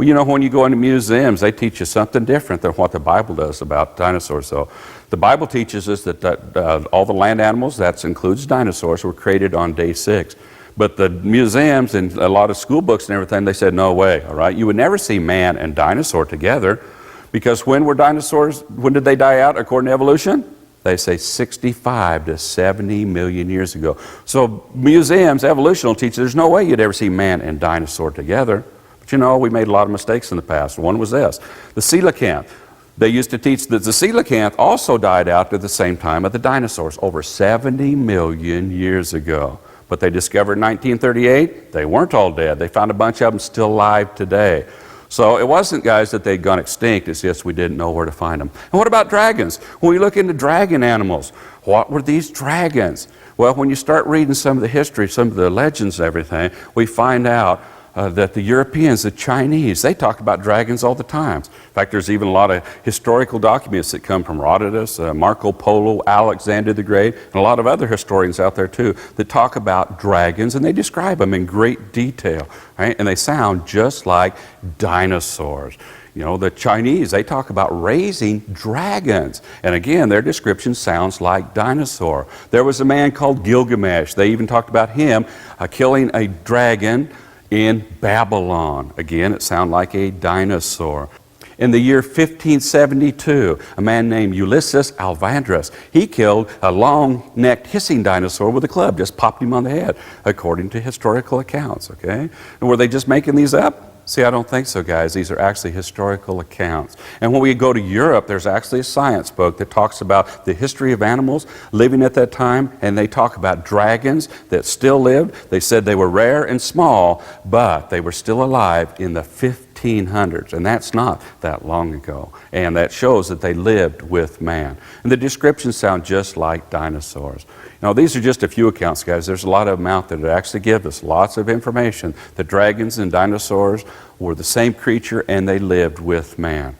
Well, you know, when you go into museums, they teach you something different than what the Bible does about dinosaurs. So the Bible teaches us that all the land animals, that includes dinosaurs, were created on day 6. But the museums and a lot of school books and everything, they said, no way, all right? You would never see man and dinosaur together, because when were dinosaurs, when did they die out according to evolution? They say 65 to 70 million years ago. So museums, evolution will teach you there's no way you'd ever see man and dinosaur together. But you know, we made a lot of mistakes in the past. One was this, the coelacanth. They used to teach that the coelacanth also died out at the same time of the dinosaurs, over 70 million years ago. But they discovered in 1938, they weren't all dead. They found a bunch of them still alive today. So it wasn't, guys, that they'd gone extinct. It's just we didn't know where to find them. And what about dragons? When we look into dragon animals, what were these dragons? Well, when you start reading some of the history, some of the legends and everything, we find out that the Europeans, the Chinese, they talk about dragons all the time. In fact, there's even a lot of historical documents that come from Herodotus, Marco Polo, Alexander the Great, and a lot of other historians out there too that talk about dragons, and they describe them in great detail, right? And they sound just like dinosaurs. You know, the Chinese, they talk about raising dragons. And again, their description sounds like dinosaur. There was a man called Gilgamesh. They even talked about him killing a dragon in Babylon. Again, it sounds like a dinosaur. In the year 1572, a man named Ulysses Alvandrus, he killed a long-necked hissing dinosaur with a club, just popped him on the head, according to historical accounts, okay? And were they just making these up? See, I don't think so, guys. These are actually historical accounts. And when we go to Europe, there's actually a science book that talks about the history of animals living at that time, and they talk about dragons that still lived. They said they were rare and small, but they were still alive in the 1500s, and that's not that long ago. And that shows that they lived with man. And the descriptions sound just like dinosaurs. Now, these are just a few accounts, guys. There's a lot of them out there that actually give us lots of information that dragons and dinosaurs were the same creature and they lived with man.